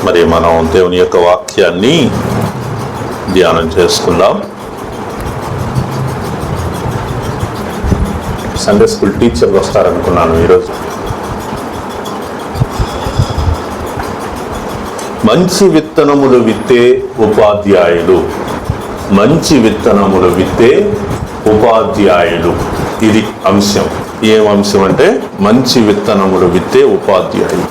మరి మనం దేవుని యొక్క వాక్యాన్ని ధ్యానం చేసుకుందాం. సండే స్కూల్ టీచర్ వస్తారనుకున్నాను ఈరోజు. మంచి విత్తనములు విత్తే ఉపాధ్యాయులు, మంచి విత్తనములు విత్తే ఉపాధ్యాయులు, ఇది అంశం. ఏం అంశం అంటే మంచి విత్తనములు విత్తే ఉపాధ్యాయులు.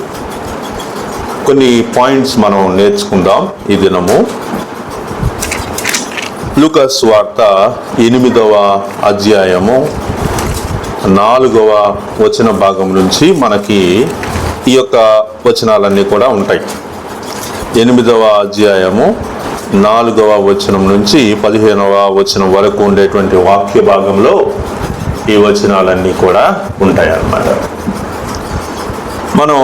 కొన్ని పాయింట్స్ మనం నేర్చుకుందాం ఈ దినము. లూకా సువార్త 8వ అధ్యాయము 4వ వచన భాగం నుంచి మనకి ఈ యొక్క వచనాలన్నీ కూడా ఉంటాయి. 8వ అధ్యాయము 4వ వచనం నుంచి 15వ వచనం వరకు ఉండేటువంటి వాక్య భాగంలో ఈ వచనాలన్నీ కూడా ఉంటాయి అన్నమాట. మనం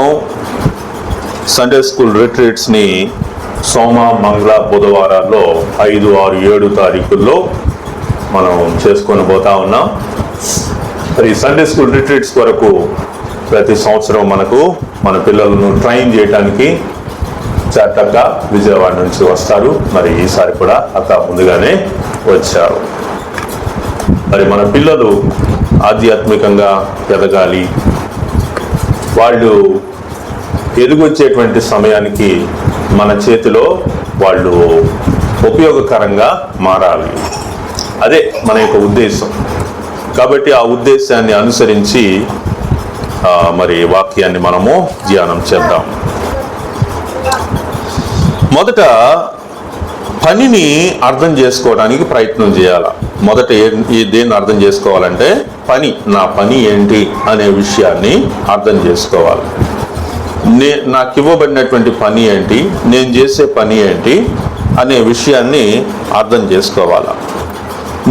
సండే స్కూల్ రిట్రీట్స్ని సోమ, మంగళ, బుధవారాల్లో 5, 6, 7 తారీఖుల్లో మనం చేసుకొని పోతా ఉన్నాం. మరి సండే స్కూల్ రిట్రీట్స్ వరకు ప్రతి సంవత్సరం మన పిల్లలను ట్రైన్ చేయడానికి చాటక్క విజయవాడ నుంచి వస్తారు. మరి ఈసారి కూడా అక్క ముందుగానే వచ్చారు. మరి మన పిల్లలు ఆధ్యాత్మికంగా ఎదగాలి, వాళ్ళు ఎదుగొచ్చేటువంటి సమయానికి మన చేతిలో వాళ్ళు ఉపయోగకరంగా మారాలి. అదే మన యొక్క ఉద్దేశం. కాబట్టి ఆ ఉద్దేశాన్ని అనుసరించి మరి వాక్యాన్ని మనము ధ్యానం చేద్దాం. మొదట పనిని అర్థం చేసుకోవడానికి ప్రయత్నం చేయాలి. మొదట దేన్ని అర్థం చేసుకోవాలంటే నా పని ఏంటి అనే విషయాన్ని అర్థం చేసుకోవాలి. నాకు ఇవ్వబడినటువంటి పని ఏంటి, నేను చేసే పని ఏంటి అనే విషయాన్ని అర్థం చేసుకోవాలి.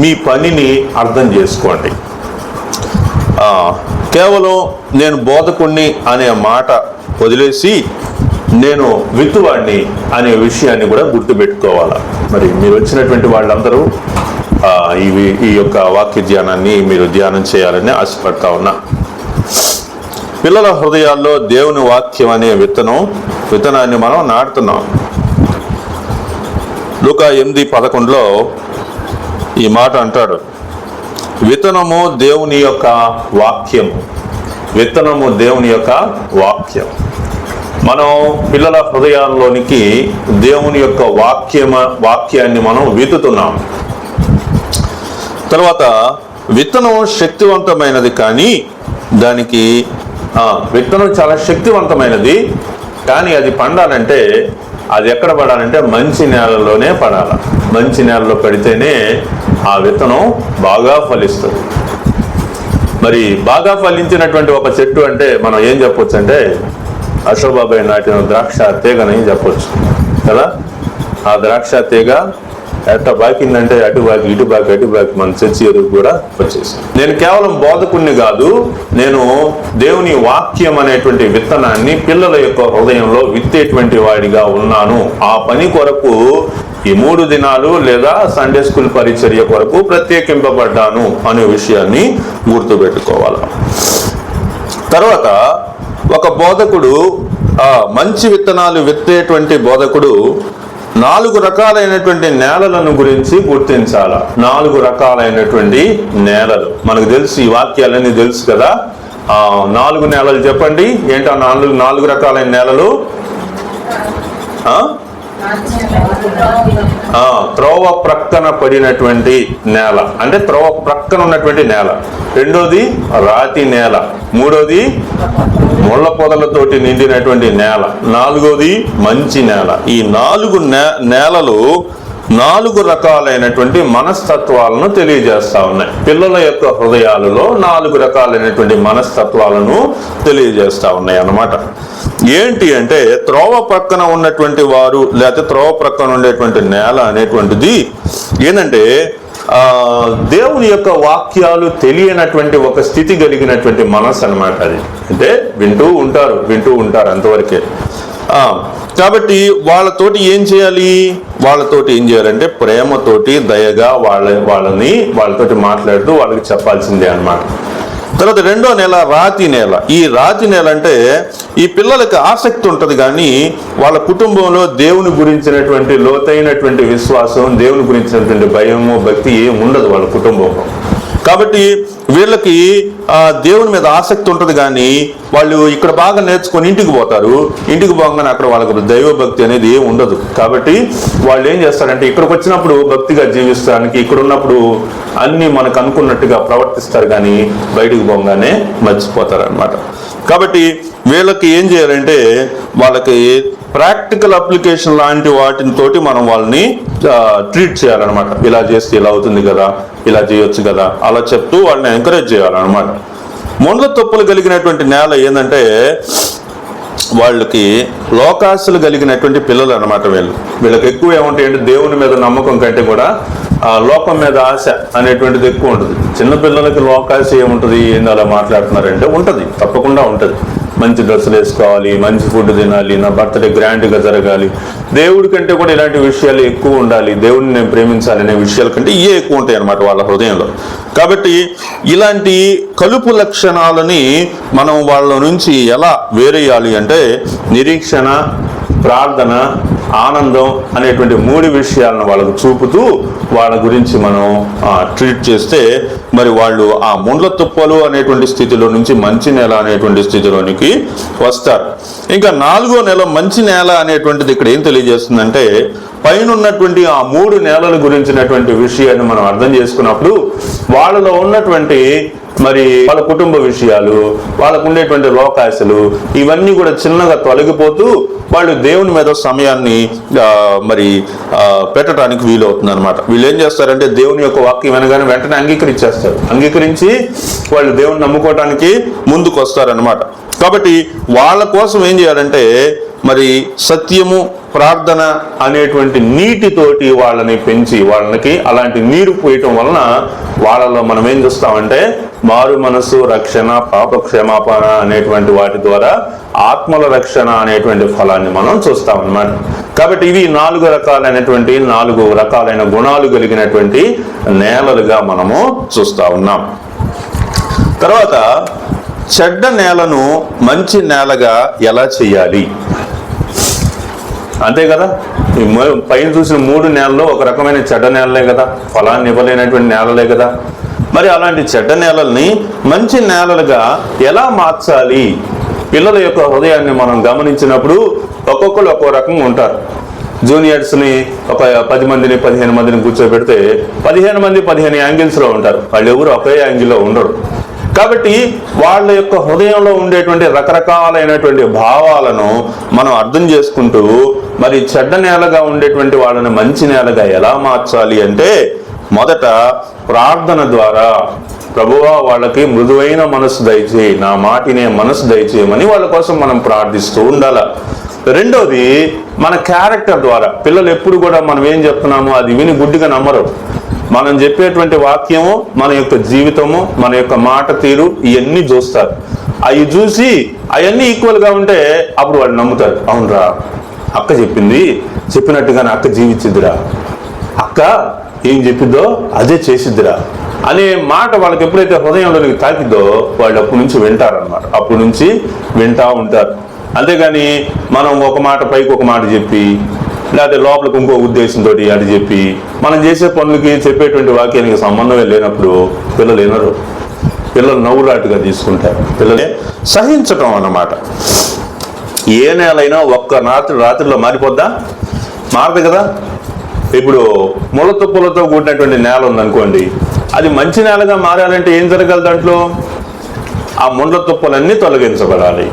మీ పనిని అర్థం చేసుకోండి. కేవలం నేను బోధకుణ్ణి అనే మాట వదిలేసి నేను విత్తువాడిని అనే విషయాన్ని కూడా గుర్తుపెట్టుకోవాలి. మరి మీరు వచ్చినటువంటి వాళ్ళందరూ ఈ యొక్క వాక్య ధ్యానాన్ని మీరు ధ్యానం చేయాలని ఆశపడతా ఉన్నా. పిల్లల హృదయాల్లో దేవుని వాక్యం అనే విత్తనాన్ని మనం నాటుతున్నాం. లూకా 8:11లో ఈ మాట అంటాడు, విత్తనము దేవుని యొక్క వాక్యము. విత్తనము దేవుని యొక్క వాక్యం. మనం పిల్లల హృదయాల్లోనికి దేవుని యొక్క వాక్యాన్ని మనం విత్తుతున్నాం. తర్వాత విత్తనం శక్తివంతమైనది, కానీ దానికి విత్తనం చాలా శక్తివంతమైనది, కానీ అది పండాలంటే అది ఎక్కడ పడాలంటే మంచి నేలలోనే పడాలి. మంచి నేలలో పెడితేనే ఆ విత్తనం బాగా ఫలిస్తుంది. మరి బాగా ఫలించినటువంటి ఒక చెట్టు అంటే మనం ఏం చెప్పొచ్చు అంటే అశోబాబాయ్ నాటిన ద్రాక్ష తీగని చెప్పొచ్చు కదా. ఆ ద్రాక్ష తీగ ఎట్ట బాకిందంటే అటు బాకి ఇటు బాకి మన చర్చి ఎదురు కూడా వచ్చేసింది. నేను కేవలం బోధకుణ్ణి కాదు, నేను దేవుని వాక్యం అనేటువంటి విత్తనాన్ని పిల్లల యొక్క హృదయంలో విత్తేటువంటి వాడిగా ఉన్నాను. ఆ పని కొరకు ఈ 3 దినాలు లేదా సండే స్కూల్ పరిచర్య కొరకు ప్రత్యేకింపబడ్డాను అనే విషయాన్ని గుర్తుపెట్టుకోవాలి. తర్వాత ఒక బోధకుడు, మంచి విత్తనాలు విత్తేటువంటి బోధకుడు 4 రకాలైనటువంటి నేలలను గురించి గుర్తించాలి. 4 రకాలైనటువంటి నేలలు మనకు తెలుసు, ఈ వాక్యాలన్నీ తెలుసు కదా. 4 నేలలు చెప్పండి. ఏంటా 4 రకాలైన నేలలు? త్రోవ ప్రక్కన పడినటువంటి నేల అంటే త్రోవ ప్రక్కన ఉన్నటువంటి నేల. రెండోది రాతి నేల. మూడోది ముళ్ళ పొదలతోటి నిండినటువంటి నేల. 4వది మంచి నేల. ఈ 4 నేలలు 4 రకాలైనటువంటి మనస్తత్వాలను తెలియజేస్తా ఉన్నాయి. పిల్లల యొక్క హృదయాలలో 4 రకాలైనటువంటి మనస్తత్వాలను తెలియజేస్తా ఉన్నాయి అన్నమాట. ఏంటి అంటే త్రోవ ప్రక్కన ఉన్నటువంటి వారు, లేకపోతే త్రోవ ప్రక్కన ఉండేటువంటి నేల అనేటువంటిది ఏంటంటే దేవుని యొక్క వాక్యాలు తెలియనటువంటి ఒక స్థితి కలిగినటువంటి మనసు అన్నమాట. అది అంటే వింటూ ఉంటారు అంతవరకే. కాబట్టి వాళ్ళతోటి ఏం చేయాలంటే ప్రేమతోటి దయగా వాళ్ళతోటి మాట్లాడుతూ వాళ్ళకి చెప్పాల్సిందే అన్నమాట. తర్వాత రెండో నేల రాతి నేల. ఈ రాతి నేల అంటే ఈ పిల్లలకి ఆసక్తి ఉంటుంది కానీ వాళ్ళ కుటుంబంలో దేవుని గురించినటువంటి లోతైనటువంటి విశ్వాసం, దేవుని గురించినటువంటి భయము, భక్తి ఏమి ఉండదు వాళ్ళ కుటుంబంలో. కాబట్టి వీళ్ళకి దేవుని మీద ఆసక్తి ఉంటుంది కానీ వాళ్ళు ఇక్కడ బాగా నేర్చుకొని ఇంటికి పోతారు. ఇంటికి పోగానే అక్కడ వాళ్ళకి దైవభక్తి అనేది ఏమి ఉండదు. కాబట్టి వాళ్ళు ఏం చేస్తారంటే ఇక్కడికి వచ్చినప్పుడు భక్తిగా జీవిస్తానికి, ఇక్కడ ఉన్నప్పుడు అన్నీ మనకు అనుకున్నట్టుగా ప్రవర్తిస్తారు కానీ బయటికి పోగానే మర్చిపోతారు అనమాట. కాబట్టి వీళ్ళకి ఏం చేయాలంటే వాళ్ళకి ప్రాక్టికల్ అప్లికేషన్ లాంటి వాటితోటి మనం వాళ్ళని ట్రీట్ చేయాలన్నమాట. ఇలా చేస్తే ఇలా అవుతుంది కదా, ఇలా చేయొచ్చు కదా, అలా చెప్తూ వాళ్ళని ఎంకరేజ్ చేయాలన్నమాట. ముండ్ల తొప్పులు కలిగినటువంటి నేల ఏంటంటే వాళ్ళకి లోకాశలు కలిగినటువంటి పిల్లలు అనమాట. వీళ్ళకి ఎక్కువ ఏముంటాయంటే దేవుని మీద నమ్మకం కంటే కూడా లోకం మీద ఆశ అనేటువంటిది ఎక్కువ ఉంటుంది. చిన్నపిల్లలకి లోకాశ ఏముంటుంది, ఏంది అలా మాట్లాడుతున్నారంటే ఉంటుంది, తప్పకుండా ఉంటుంది. మంచి డ్రెస్సులు వేసుకోవాలి, మంచి ఫుడ్ తినాలి, నా బర్త్డే గ్రాండ్గా జరగాలి, దేవుడి కంటే కూడా ఇలాంటి విషయాలు ఎక్కువ ఉండాలి, దేవుడిని నేను ప్రేమించాలి అనే విషయాల కంటే ఇవే ఎక్కువ ఉంటాయి అన్నమాట వాళ్ళ హృదయంలో. కాబట్టి ఇలాంటి కలుపు లక్షణాలని మనం వాళ్ళ నుంచి ఎలా వేరేయాలి అంటే నిరీక్షణ, ప్రార్థన, ఆనందం అనేటువంటి 3 విషయాలను వాళ్ళకు చూపుతూ వాళ్ళ గురించి మనం ట్రీట్ చేస్తే మరి వాళ్ళు ఆ ముండ్ల తుప్పలు అనేటువంటి స్థితిలో నుంచి మంచి నేల అనేటువంటి స్థితిలోనికి వస్తారు. ఇంకా 4వ నేల మంచి నేల అనేటువంటిది ఇక్కడ ఏం తెలియజేస్తుందంటే పైన ఉన్నటువంటి ఆ 3 నేలల గురించినటువంటి విషయాన్ని మనం అర్థం చేసుకున్నప్పుడు వాళ్ళలో ఉన్నటువంటి మరి వాళ్ళ కుటుంబ విషయాలు, వాళ్ళకు ఉండేటువంటి లోకాశలు ఇవన్నీ కూడా చిన్నగా తొలగిపోతూ వాళ్ళు దేవుని మీద సమయాన్ని మరి పెట్టడానికి వీలవుతుంది అనమాట. వీళ్ళు ఏం చేస్తారంటే దేవుని యొక్క వాక్యం వినగానే వెంటనే అంగీకరించి వాళ్ళు దేవుని నమ్ముకోవడానికి ముందుకు వస్తారనమాట. కాబట్టి వాళ్ళ కోసం ఏం చేయాలంటే మరి సత్యము, ప్రార్థన అనేటువంటి నీటితోటి వాళ్ళని పెంచి వాళ్ళకి అలాంటి నీరు పోయటం వలన వాళ్ళలో మనం ఏం చూస్తామంటే మారు మనసు, రక్షణ, పాప క్షమాపణ అనేటువంటి వాటి ద్వారా ఆత్మల రక్షణ అనేటువంటి ఫలాన్ని మనం చూస్తామన్నమాట. కాబట్టి ఇవి 4 రకాలైన గుణాలు కలిగినటువంటి నేలలుగా మనము చూస్తా ఉన్నాం. తర్వాత చెడ్డ నేలను మంచి నేలగా ఎలా చేయాలి అంతే కదా. ఈ పైన చూసిన 3 నేలల్లో ఒక రకమైన చెడ్డ నేలలే కదా, ఫలాన్ని ఇవ్వలేనటువంటి నేలలే కదా. మరి అలాంటి చెడ్డ నేలల్ని మంచి నేలలుగా ఎలా మార్చాలి? పిల్లల యొక్క హృదయాన్ని మనం గమనించినప్పుడు ఒక్కొక్కరు ఒక్కో రకంగా ఉంటారు. జూనియర్స్ని ఒక 10 మందిని 15 మందిని కూర్చోబెడితే 15 మంది 15 యాంగిల్స్లో ఉంటారు. వాళ్ళు ఎవరు ఒకే యాంగిల్లో ఉండరు. కాబట్టి వాళ్ళ యొక్క హృదయంలో ఉండేటువంటి రకరకాలైనటువంటి భావాలను మనం అర్థం చేసుకుంటూ మరి చెడ్డ నేలగా ఉండేటువంటి వాళ్ళని మంచి నేలగా ఎలా మార్చాలి అంటే మొదట ప్రార్థన ద్వారా ప్రభువా వాళ్ళకి మృదువైన మనసు దయచేయి, నా మాటినే మనసు దయచేయమని వాళ్ళ కోసం మనం ప్రార్థిస్తూ ఉండాలి. రెండోది మన క్యారెక్టర్ ద్వారా. పిల్లలు ఎప్పుడు కూడా మనం ఏం చెప్తున్నామో అది విని గుడ్డిగా నమ్మరు. మనం చెప్పేటువంటి వాక్యము, మన యొక్క జీవితము, మన యొక్క మాట తీరు ఇవన్నీ చూస్తారు. అవి చూసి అవన్నీ ఈక్వల్గా ఉంటే అప్పుడు వాళ్ళు నమ్ముతారు. అవునరా, అక్క చెప్పినట్టుగానే అక్క జీవించిద్దిరా, అక్క ఏం చెప్పిద్దో అదే చేసిద్దిరా అనే మాట వాళ్ళకి ఎప్పుడైతే హృదయంలోనికి తాకిద్దో వాళ్ళు అప్పటి నుంచి వింటారనమాట. అప్పటి నుంచి వింటా ఉంటారు. అంతేగాని మనం ఒక మాట పైకి ఒక మాట చెప్పి లేకపోతే లోపలికి ఇంకో ఉద్దేశంతో అది చెప్పి మనం చేసే పనులకి చెప్పేటువంటి వాక్యానికి సంబంధమే లేనప్పుడు పిల్లలు వినరు. పిల్లలు నవ్వులాటుగా తీసుకుంటారు. పిల్లలే సహించటం అన్నమాట. ఏ నేలైనా ఒక్క రాత్రిలో మారిపోద్దా? మారదు కదా. ఇప్పుడు ముళ్ళ తుప్పలతో కూడినటువంటి నేల ఉందనుకోండి, అది మంచి నేలగా మారాలంటే ఏం జరగాలి? దాంట్లో ఆ ముండ్ల తుప్పలన్నీ తొలగించబడాలి,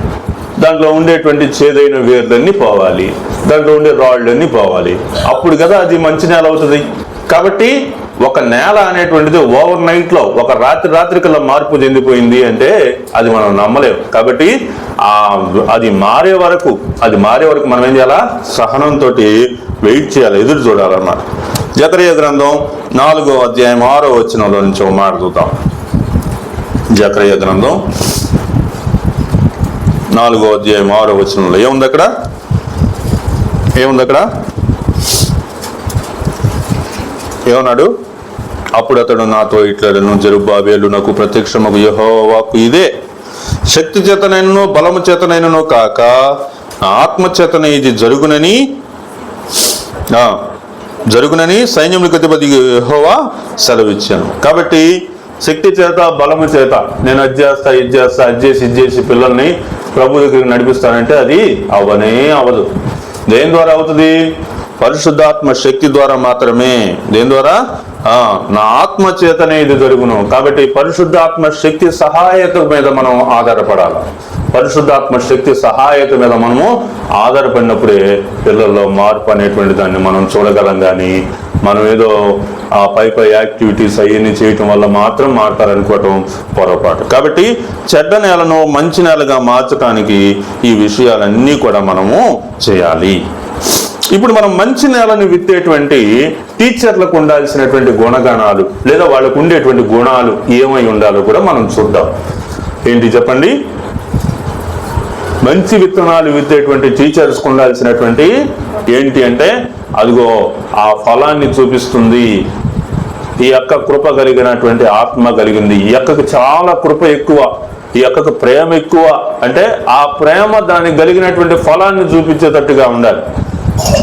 దాంట్లో ఉండేటువంటి చేదైన వేర్లన్నీ పోవాలి, దాంట్లో ఉండే రాళ్ళన్నీ పోవాలి. అప్పుడు కదా అది మంచి నేల అవుతుంది. కాబట్టి ఒక నేల అనేటువంటిది ఓవర్ నైట్లో ఒక రాత్రికల్లా మార్పు చెందిపోయింది అంటే అది మనం నమ్మలేము. కాబట్టి అది మారే వరకు మనం ఏం చేయాలా? సహనంతో వెయిట్ చేయాలి, ఎదురు చూడాలన్నమాట. జకరియా గ్రంథం 4వ అధ్యాయం 6వ వచనంలో నుంచి ఒక మాట చూద్దాం. జకరియా గ్రంథం 4వ అధ్యాయం 6వ వచనంలో ఏముంది అక్కడ? ఏమన్నాడు? అప్పుడు అతడు నాతో ఇట్లను, జెరుబ్బాబెలు నాకు ప్రత్యక్షమగు యెహోవా వాక్కు ఇదే, శక్తి చేతనైనను బలము చేతనైనను కాక ఆత్మ చేతన ఇది జరుగునని సైన్యములకు అధిపతి యెహోవా సెలవిచ్చాను. కాబట్టి శక్తి చేత బలము చేత నేను అది చేసి పిల్లల్ని ప్రభు దగ్గరికి నడిపిస్తానంటే అది అవ్వదు. దేని ద్వారా అవుతుంది? పరిశుద్ధాత్మ శక్తి ద్వారా మాత్రమే. దేని ద్వారా? నా ఆత్మ చేతనే ఇది జరుగును. కాబట్టి పరిశుద్ధాత్మ శక్తి సహాయత మీద మనం ఆధారపడాలి. పరిశుద్ధాత్మ శక్తి సహాయత మీద మనము ఆధారపడినప్పుడే పిల్లల్లో మార్పు అనేటువంటి దాన్ని మనం చూడగలం. కానీ మనం ఏదో ఆ పై యాక్టివిటీస్ అవన్నీ చేయటం వల్ల మాత్రం మారుతారనుకోవటం పొరపాటు. కాబట్టి చెడ్డ నేలను మంచి నేలగా మార్చడానికి ఈ విషయాలన్నీ కూడా మనము చేయాలి. ఇప్పుడు మనం మంచి నేలను విత్తేటువంటి టీచర్లకు ఉండాల్సినటువంటి గుణగణాలు లేదా వాళ్ళకు ఉండేటువంటి గుణాలు ఏమై ఉండాలో కూడా మనం చూద్దాం. ఏంటి చెప్పండి? మంచి విత్తనాలు విత్తేటువంటి టీచర్స్కి ఉండాల్సినటువంటి ఏంటి అంటే, అదిగో ఆ ఫలాన్ని చూపిస్తుంది. ఈ యొక్క కృప కలిగినటువంటి ఆత్మ కలిగింది. ఈ అక్కకు చాలా కృప ఎక్కువ, ఈ అక్కకు ప్రేమ ఎక్కువ అంటే ఆ ప్రేమ దానికి కలిగినటువంటి ఫలాన్ని చూపించేటట్టుగా ఉండాలి.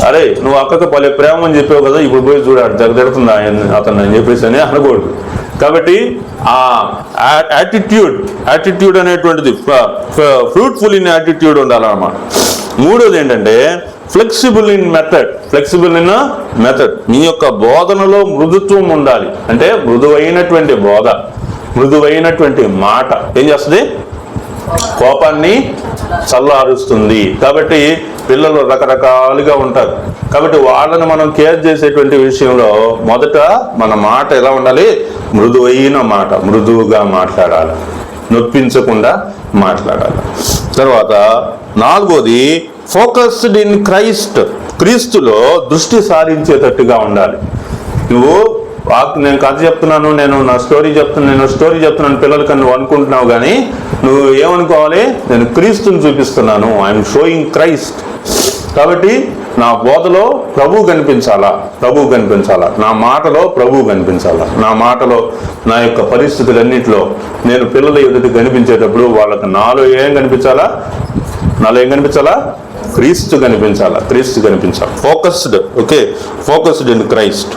అరే నువ్వు అక్కకు పలే ప్రేమ అని చెప్పావు కదా, ఇప్పుడు పోయి చూడాడు జగదెడుతుంది అతను అని చెప్పేసి అని అనకూడదు. కాబట్టి ఆ యాటిట్యూడ్ అనేటువంటిది ఫ్రూట్ఫుల్ ఇన్ యాటిట్యూడ్ ఉండాలన్నమాట. మూడోది ఏంటంటే ఫ్లెక్సిబుల్ ఇన్ మెథడ్. మీ యొక్క బోధనలో మృదుత్వం ఉండాలి. అంటే మృదువైనటువంటి బోధ, మృదువైనటువంటి మాట ఏం చేస్తుంది? కోపాన్ని చల్లారుస్తుంది. కాబట్టి పిల్లలు రకరకాలుగా ఉంటారు. కాబట్టి వాళ్ళని మనం కేర్ చేసేటువంటి విషయంలో మొదట మన మాట ఎలా ఉండాలి? మృదువైన మాట, మృదువుగా మాట్లాడాలి, నొప్పించకుండా మాట్లాడాలి. తర్వాత నాలుగోది ఫోకస్డ్ ఇన్ క్రీస్తులో దృష్టి సారించేటట్టుగా ఉండాలి. నేను కథ చెప్తున్నాను, నేను స్టోరీ చెప్తున్నాను పిల్లలకి నువ్వు అనుకుంటున్నావు. కానీ నువ్వు ఏమనుకోవాలి? నేను క్రీస్తుని చూపిస్తున్నాను. I'm showing Christ. కాబట్టి నా బోధలో ప్రభు కనిపించాలా, నా మాటలో ప్రభు కనిపించాలా, నా మాటలో నా యొక్క పరిస్థితులన్నింటిలో నేను పిల్లల ఎదుటి కనిపించేటప్పుడు వాళ్ళకి నాలో ఏం కనిపించాలా? క్రీస్తు కనిపించాలి. Focused in Christ.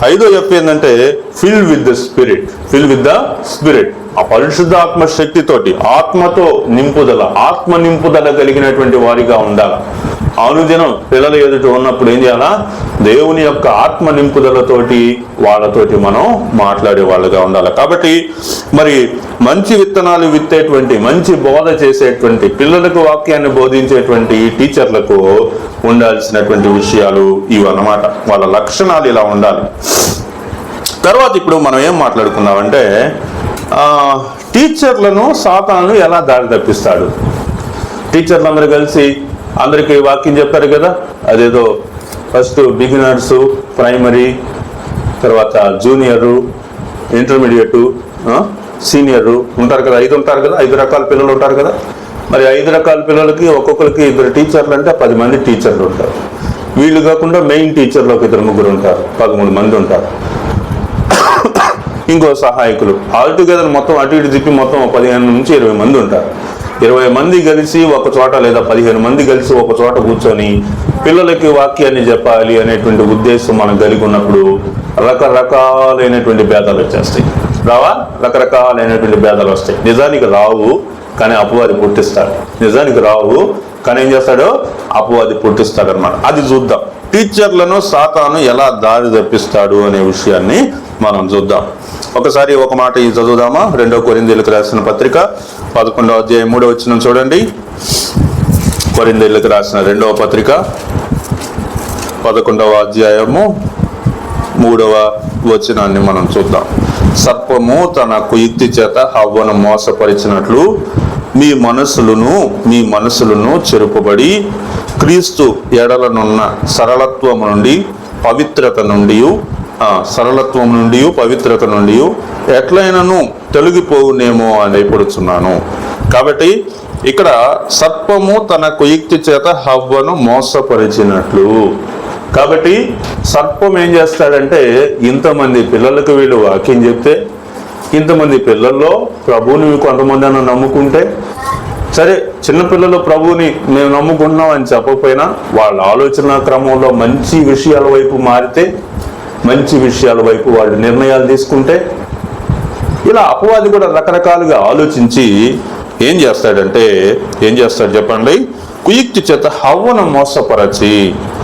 ఐదో ఏంటంటే ఫిల్ విత్ ద స్పిరిట్. ఆ పరిశుద్ధాత్మ శక్తితోటి, ఆత్మతో ఆత్మ నింపుదల కలిగినటువంటి వారిగా ఉండాలి. అనుదినం పిల్లల ఎదుట ఉన్నప్పుడు ఏం చేయాలా? దేవుని యొక్క ఆత్మ నింపుదలతోటి వాళ్ళతోటి మనం మాట్లాడే వాళ్ళుగా ఉండాలి. కాబట్టి మరి మంచి విత్తనాలు విత్తేటువంటి, మంచి బోధ చేసేటువంటి, పిల్లలకు వాక్యాన్ని బోధించేటువంటి టీచర్లకు ఉండాల్సినటువంటి విషయాలు ఇవన్నమాట. వాళ్ళ లక్షణాలు ఇలా ఉండాలి. తర్వాత ఇప్పుడు మనం ఏం మాట్లాడుకున్నామంటే టీచర్లను సాతాను ఎలా దారి తప్పిస్తాడు. టీచర్లు అందరూ కలిసి అందరికీ వాక్యం చెప్తారు కదా. అదేదో ఫస్ట్ బిగినర్స్, ప్రైమరీ, తర్వాత జూనియరు, ఇంటర్మీడియట్, సీనియర్ ఉంటారు కదా. 5 రకాల పిల్లలు ఉంటారు కదా. మరి 5 రకాల పిల్లలకి ఒక్కొక్కరికి 2 టీచర్లు అంటే 10 మంది టీచర్లు ఉంటారు. వీళ్ళు కాకుండా మెయిన్ టీచర్లు ఒక 2-3 ఉంటారు, 13 మంది ఉంటారు. ఇంకో సహాయకులు ఆల్టుగెదర్ మొత్తం అటు ఇటు తిప్పి మొత్తం 15 నుంచి 20 మంది ఉంటారు. 20 మంది కలిసి ఒక చోట లేదా 15 మంది కలిసి ఒక చోట కూర్చొని పిల్లలకి వాక్యాన్ని చెప్పాలి అనేటువంటి ఉద్దేశం మనం కలిగి ఉన్నప్పుడు రకరకాలైనటువంటి భేదాలు వచ్చేస్తాయి. రకరకాలైనటువంటి భేదాలు వస్తాయి. నిజానికి రావు, కానీ అపవాది పుట్టిస్తాడు. కానీ ఏం చేస్తాడో అపవాది పుట్టిస్తాడు అనమాట. అది చూద్దాం. టీచర్లను సాతాను ఎలా దారి తప్పిస్తాడు అనే విషయాన్ని మనం చూద్దాం. ఒకసారి ఒక మాట ఇది చదువుదామా? 2 కొరింథీయులకు రాసిన పత్రిక 11వ అధ్యాయం 3వ వచనం చూడండి. కొరింథీయులకు రాసిన 2వ పత్రిక 11వ అధ్యాయము 3వ వచనాన్ని మనం చూద్దాం. సర్పము తన కుయుక్తి చేత హవ్వను మోసపరిచినట్లు మీ మనసులను చెరుపబడి క్రీస్తు ఎడలనున్న సరళత్వము నుండి పవిత్రత నుండి ఎట్లయినను తొలగిపోవునేమో అని భయపడుచున్నాను. కాబట్టి ఇక్కడ సర్పము తన కుయుక్తి చేత హవ్వను మోసపరిచినట్లు కాబట్టి సర్పం ఏం చేస్తాడంటే, ఇంతమంది పిల్లలకు వీళ్ళు వాక్యం చెప్తే, ఇంతమంది పిల్లల్లో ప్రభువుని కొంతమంది అన్న నమ్ముకుంటే, సరే చిన్నపిల్లలు ప్రభువుని మేము నమ్ముకుంటున్నాం అని చెప్పకపోయినా వాళ్ళ ఆలోచన క్రమంలో మంచి విషయాల వైపు మారితే, మంచి విషయాల వైపు వాళ్ళు నిర్ణయాలు తీసుకుంటే, ఇలా అపవాది కూడా రకరకాలుగా ఆలోచించి ఏం చేస్తాడు చెప్పండి, కుయుక్తి చేత హవ్వను మోసపరచి,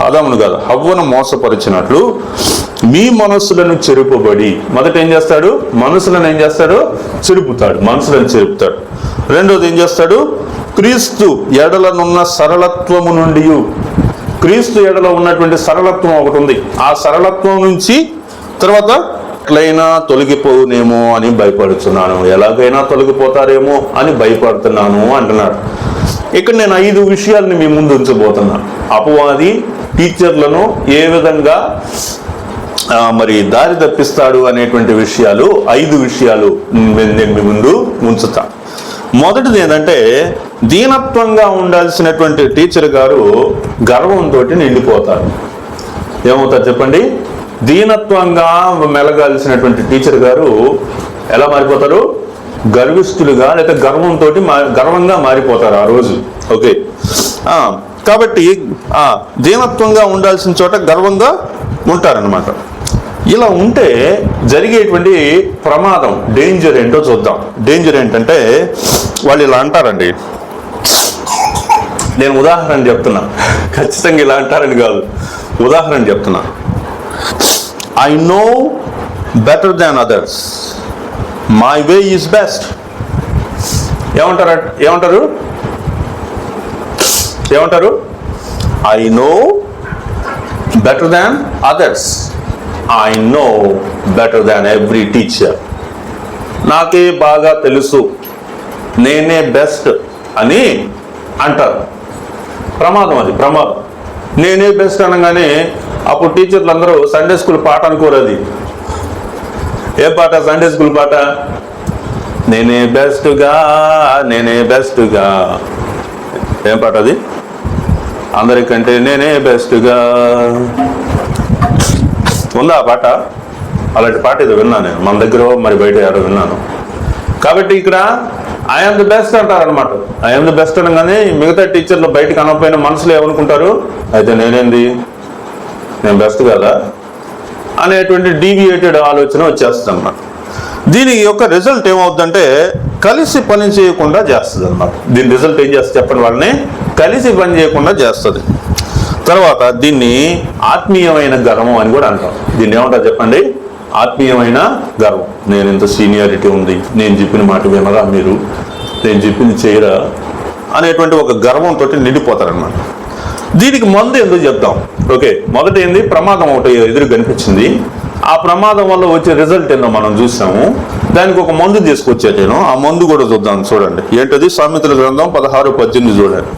ఆదామును కాదు హవ్వను మోసపరిచినట్లు మీ మనస్సులను చెరుపబడి, మొదట ఏం చేస్తాడు, మనసులను చెరుపుతాడు. రెండోది ఏం చేస్తాడు, క్రీస్తు ఎడలనున్న సరళత్వము నుండి, క్రీస్తు ఎడల ఉన్నటువంటి సరళత్వం ఒకటి ఉంది, ఆ సరళత్వం నుంచి తర్వాత ఎట్లయినా తొలగిపోనేమో అని భయపడుతున్నాను, ఎలాగైనా తొలగిపోతారేమో అని భయపడుతున్నాను అంటున్నాడు. ఇక్కడ నేను 5 విషయాలని మీ ముందు ఉంచబోతున్నాను. అపవాది టీచర్లను ఏ విధంగా మరి దారి తప్పిస్తాడు అనేటువంటి విషయాలు, 5 విషయాలు నేను మీ ముందు ఉంచుతాను. మొదటిది ఏంటంటే, దీనత్వంగా ఉండాల్సినటువంటి టీచర్ గారు గర్వంతో నిండిపోతారు. ఏమవుతారు చెప్పండి, దీనత్వంగా మెలగాల్సినటువంటి టీచర్ గారు ఎలా మారిపోతారు, గర్విష్ఠులుగా లేదా గర్వంగా మారిపోతారు ఆ రోజు. ఓకే, కాబట్టి దీనత్వంగా ఉండాల్సిన చోట గర్వంగా ఉంటారనమాట. ఇలా ఉంటే జరిగేటువంటి ప్రమాదం, డేంజర్ ఏంటో చూద్దాం. డేంజర్ ఏంటంటే, వాళ్ళు ఇలా అంటారండి, నేను ఉదాహరణ చెప్తున్నా, ఖచ్చితంగా ఇలా అంటారని కాదు, ఉదాహరణ చెప్తున్నా. I know better than others. My way is best. ఏమంటారు? I know better than others. I know better than every teacher. నాకే బాగా తెలుసు, నేనే బెస్ట్ అని అంటారు. ప్రమాదం, అది ప్రమాదం. నేనే బెస్ట్ అనగానే అప్పుడు టీచర్లు అందరూ సండే స్కూల్ పాట అనుకోరు. అది ఏ పాట? సండే స్కూల్ పాట. నేనే బెస్ట్గా ఏం పాట అది? అందరికంటే నేనే బెస్ట్గా ఉందా ఆ పాట? అలాంటి పాట ఇది విన్నాను నేను, మన దగ్గర మరి బయట ఎవరో విన్నాను. కాబట్టి ఇక్కడ ఐఎమ్ ది బెస్ట్ అంటారనమాట. ఐఎమ్ ది బెస్ట్ అనగానే మిగతా టీచర్లు బయటకు అనకపోయినా మనసులో ఏమనుకుంటారు, అయితే నేను బెస్ట్ కదా అనేటువంటి డీవియేటెడ్ ఆలోచన వచ్చేస్తుంది అన్నమాట. దీని యొక్క రిజల్ట్ ఏమవుతుందంటే, కలిసి పని చేయకుండా చేస్తుంది అన్నమాట. దీని రిజల్ట్ ఏం చేస్తుంది చెప్పండి, వాళ్ళని కలిసి పని చేయకుండా చేస్తుంది. తర్వాత దీన్ని ఆత్మీయమైన గర్వం అని కూడా అంటాం. దీన్ని ఏమంటారు చెప్పండి, ఆత్మీయమైన గర్వం. నేను ఇంత సీనియారిటీ ఉంది, నేను చెప్పిన మాట వినరా మీరు, నేను చెప్పింది చేయరా అనేటువంటి ఒక గర్వంతో నిండిపోతారనమాట. దీనికి మందు ఎందుకు చెప్తాం. ఓకే, మొదట ఏంది, ప్రమాదం ఒకటి ఎదురు కనిపించింది. ఆ ప్రమాదం వల్ల వచ్చే రిజల్ట్ ఏందో మనం చూసాము. దానికి ఒక మందు తీసుకొచ్చాను నేను, ఆ మందు కూడా చూద్దాం. చూడండి ఏంటది, సామెతల గ్రంథం 16:18 చూడండి.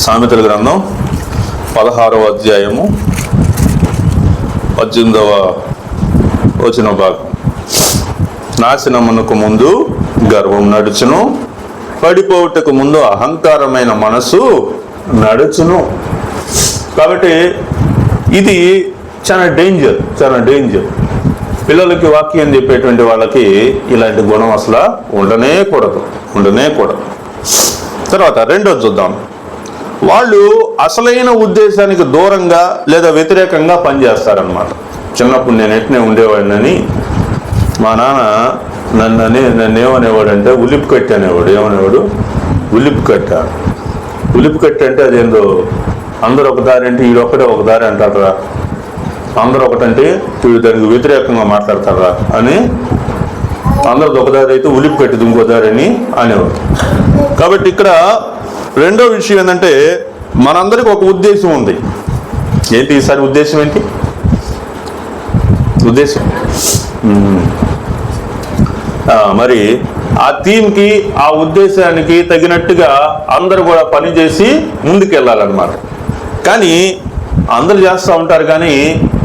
సామెతల గ్రంథం 16వ అధ్యాయము 18వ వచన భాగం. నాశనమునకు ముందు గర్వం నడుచును, పడిపోవుటకు ముందు అహంకారమైన మనసు నడుచును. కాబట్టి ఇది చాలా డేంజర్. పిల్లలకి వాక్యం చెప్పేటువంటి వాళ్ళకి ఇలాంటి గుణం అసలు ఉండనే కూడదు. తర్వాత రెండోది చూద్దాం. వాళ్ళు అసలైన ఉద్దేశానికి దూరంగా లేదా వ్యతిరేకంగా పనిచేస్తారనమాట. చిన్నప్పుడు నేను ఎట్నే ఉండేవాడినని మా నాన్న నన్ను ఏమనేవాడంటే ఉలిపి కట్టి అనేవాడు. ఏమనేవాడు? ఉలిపి కట్టి అంటే అదేందో, అందరూ ఒక దారి అంటే ఈడొక్కడే ఒక దారి అంటారా, అందరూ ఒకటంటే వీడు దానికి వ్యతిరేకంగా మాట్లాడతారా అని, అందరిది ఒక దారి అయితే ఉలిపి కట్టిది ఇంకో దారి అని అనేవాడు. కాబట్టి ఇక్కడ రెండో విషయం ఏంటంటే, మనందరికి ఒక ఉద్దేశం ఉంది. ఏంటి ఈసారి ఉద్దేశం ఏంటి? మరి ఆ థీమ్కి, ఆ ఉద్దేశానికి తగినట్టుగా అందరూ కూడా పనిచేసి ముందుకెళ్ళాలన్నమాట. కానీ అందరూ చేస్తూ ఉంటారు. కానీ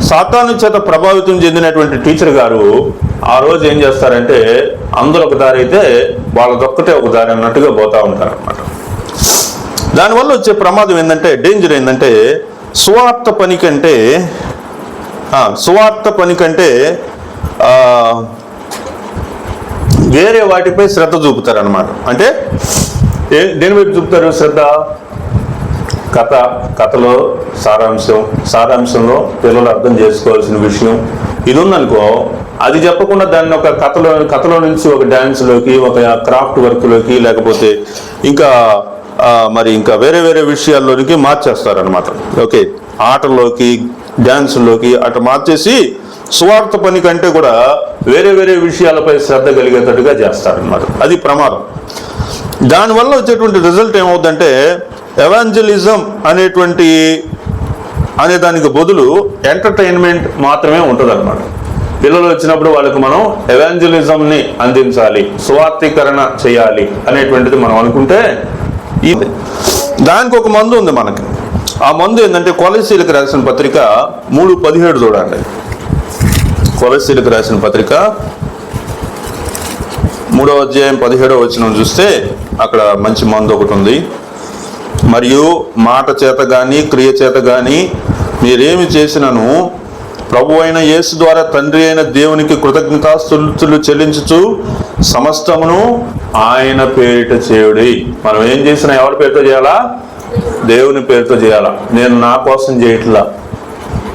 సాతాను చేత ప్రభావితం చెందినటువంటి టీచర్ గారు ఆ రోజు ఏం చేస్తారంటే, అందరూ ఒక దారి అయితే వాళ్ళదొక్కటే ఒక దారి అన్నట్టుగా పోతూ ఉంటారు అన్నమాట. దానివల్ల వచ్చే ప్రమాదం ఏంటంటే, డేంజర్ ఏంటంటే, సువార్త పని కంటే వేరే వాటిపై శ్రద్ధ చూపుతారు అనమాట. అంటే దేని వైపు చూపుతారు శ్రద్ధ? కథలో సారాంశంలో పిల్లలు అర్థం చేసుకోవాల్సిన విషయం ఇది ఉందనుకో, అది చెప్పకుండా దాన్ని ఒక కథలో నుంచి ఒక డ్యాన్స్లోకి, ఒక క్రాఫ్ట్ వర్క్లోకి, లేకపోతే ఇంకా వేరే వేరే విషయాల్లోనికి మార్చేస్తారనమాట. ఓకే, ఆటల్లోకి, డ్యాన్సుల్లోకి అట్లా మార్చేసి స్వార్థ పని కంటే కూడా వేరే వేరే విషయాలపై శ్రద్ధ కలిగేటట్టుగా చేస్తారనమాట. అది ప్రమాదం. దానివల్ల వచ్చేటువంటి రిజల్ట్ ఏమవుతుందంటే ఎవాంజలిజం అనే దానికి బదులు ఎంటర్టైన్మెంట్ మాత్రమే ఉంటుంది అనమాట. పిల్లలు వచ్చినప్పుడు వాళ్ళకి మనం ఎవాంజలిజంని అందించాలి, స్వార్థీకరణ చేయాలి అనేటువంటిది మనం అనుకుంటే దానికి ఒక మందు ఉంది మనకి. ఆ మందు ఏంటంటే కొలస్సీలకు రాసిన పత్రిక 3:17 చూడండి. కొలస్సీలకు రాసిన పత్రిక 3వ అధ్యాయం 17వ వచనం చూస్తే అక్కడ మంచి మందు ఒకటి ఉంది. మరియు మాట చేత కానీ క్రియ చేత కానీ మీరేమి చేసినను ప్రభు అయిన యేసు ద్వారా తండ్రి అయిన దేవునికి కృతజ్ఞతాస్తుతులు చెల్లించుచు సమస్తమును ఆయన పేరిట చేయుడి. మనం ఏం చేసినా ఎవరి పేరుతో చేయాలా? దేవుని పేరుతో చేయాలా. నేను నా కోసం చేయట్లా,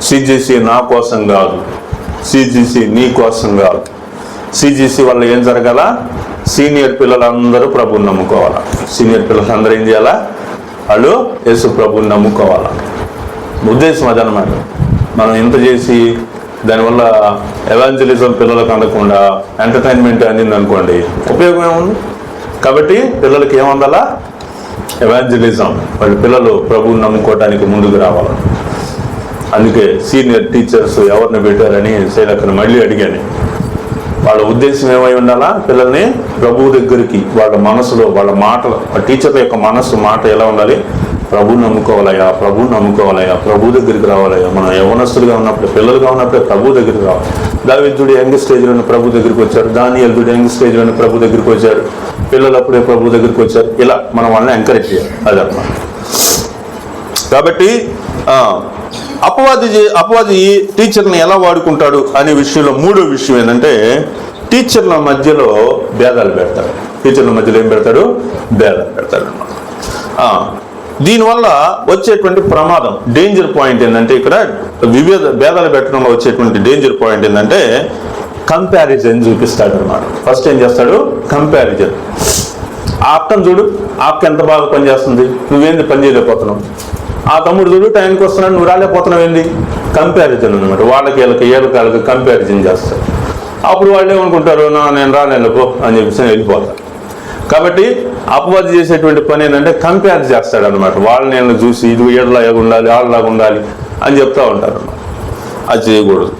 సిజిసి నా కోసం కాదు, సిజిసి నీ కోసం కాదు. సిజిసి వల్ల ఏం జరగాల? సీనియర్ పిల్లలందరూ ప్రభుని నమ్ముకోవాలా. సీనియర్ పిల్లలందరూ ఏం చేయాలా? వాళ్ళు యేసు ప్రభుని నమ్ముకోవాలా. ఉద్దేశం అదనమాట. మనం ఇంత చేసి దానివల్ల ఎవాంజలిజం పిల్లలకు అందకుండా ఎంటర్టైన్మెంట్ అందింది అనుకోండి, ఉపయోగం ఏముంది? కాబట్టి పిల్లలకి ఏమందాలా? ఎవాంజలిజం. వాళ్ళ పిల్లలు ప్రభువుని నమ్ముకోవటానికి ముందుకు రావాలి. అందుకే సీనియర్ టీచర్స్ ఎవరిని పెట్టారని శైలక్కను మళ్ళీ అడిగాను. వాళ్ళ ఉద్దేశం ఏమై ఉండాలా? పిల్లల్ని ప్రభువు దగ్గరికి, వాళ్ళ మనసులో, వాళ్ళ మాటలు, టీచర్ల యొక్క మాట ఎలా ఉండాలి? ప్రభువు నమ్ముకోవాలయ్యా, ప్రభువు నమ్ముకోవాలయ్యా, ప్రభు దగ్గరికి రావాలయ్యా. మనం యవనస్తులుగా ఉన్నప్పుడు, పిల్లలుగా ఉన్నప్పుడే ప్రభు దగ్గరికి రావాలి. దావీదుడు యంగ్ స్టేజ్లోనే ప్రభు దగ్గరికి వచ్చారు, దానియేలు యంగ్ స్టేజ్లోనే ప్రభు దగ్గరికి వచ్చారు, పిల్లలు అప్పుడే ప్రభు దగ్గరికి వచ్చారు. ఇలా మనం వాళ్ళని ఎంకరేజ్ చేయాలి. అదన్నమాట. కాబట్టి అపవాది టీచర్ని ఎలా వాడుకుంటాడు అనే విషయంలో మూడో విషయం ఏంటంటే టీచర్ల మధ్యలో భేదాలు పెడతాడు. టీచర్ల మధ్యలో ఏం పెడతాడు? భేదాలు పెడతాడు అన్నమాట. దీనివల్ల వచ్చేటువంటి ప్రమాదం, డేంజర్ పాయింట్ ఏంటంటే ఇక్కడ భేదాలు పెట్టడంలో వచ్చేటువంటి డేంజర్ పాయింట్ ఏంటంటే కంపారిజన్ చూపిస్తాడు అనమాట. ఫస్ట్ ఏం చేస్తాడు? కంపారిజన్. ఆ అక్కను చూడు, ఆ అక్క ఎంత బాగా పనిచేస్తుంది, నువ్వేంది పని చేయలేకపోతున్నావు. ఆ తమ్ముడు చూడు, టైంకి వస్తున్నాడు, నువ్వు రాలేకపోతున్నావు. ఏంది? కంపారిజన్ అనమాట. వాళ్ళకి వీళ్ళకి కంపారిజన్ చేస్తారు. అప్పుడు వాళ్ళు ఏమనుకుంటారు? నేను రాలేనుకో అని చెప్పేసి వెళ్ళిపోతారు. కాబట్టి అపవాది చేసేటువంటి పని ఏంటంటే కంపేర్ చేస్తాడు అనమాట. వాళ్ళని నేను చూసి ఇది ఏళ్ళలాగా ఉండాలి, వాళ్ళలాగా ఉండాలి అని చెప్తా ఉంటారు అన్నమాట. అది చేయకూడదు.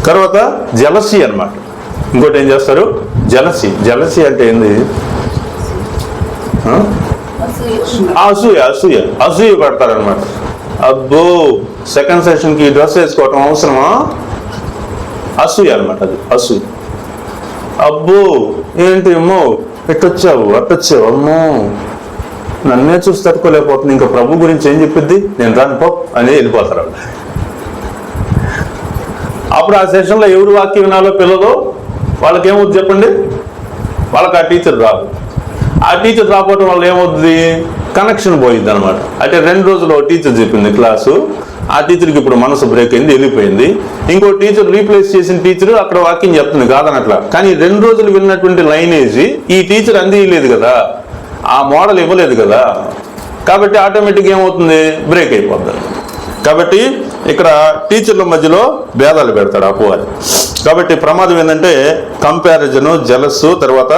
తర్వాత జలసీ అనమాట. ఇంకోటి ఏం చేస్తారు? జలసీ అంటే ఏంది? అసూయ పడతారనమాట. అబ్బో, సెకండ్ సెషన్కి డ్రెస్ వేసుకోవటం అవసరమా? అసూయ అనమాట. అది అసూయ. అబ్బో ఏంటి అమ్మో ఎట్టొచ్చావు, అట్టొచ్చావు, అమ్మో నన్నే చూసి తట్టుకోలేకపోతుంది, ఇంకా ప్రభు గురించి ఏం చెప్పిద్ది, నేను రాను పో అని వెళ్ళిపోతారు. అప్పుడు ఆ సెషన్లో ఎవరు వాక్యం వినాలో పిల్లలు, వాళ్ళకేమవుతుంది చెప్పండి? వాళ్ళకి ఆ టీచర్ రాదు. ఆ టీచర్ రాకపోవడం వల్ల ఏమవుతుంది? కనెక్షన్ పోయింది అనమాట. అంటే 2 రోజులు టీచర్ చెప్పింది క్లాసు, ఆ టీచర్కి ఇప్పుడు మనసు బ్రేక్ అయింది, వెళ్ళిపోయింది. ఇంకో టీచర్ రీప్లేస్ చేసిన టీచర్ అక్కడ వాక్యం చెప్తుంది కాదనట్లా, కానీ 2 రోజులు విన్నటువంటి లైనేజ్ ఈ టీచర్ అందియలేదు కదా, ఆ మోడల్ ఇవ్వలేదు కదా. కాబట్టి ఆటోమేటిక్గా ఏమవుతుంది? బ్రేక్ అయిపోద్ది. కాబట్టి ఇక్కడ టీచర్ల మధ్యలో భేదాలు పెడతాడు అపవాది. కాబట్టి ప్రమాదం ఏంటంటే కంపారిజన్, జలస్, తర్వాత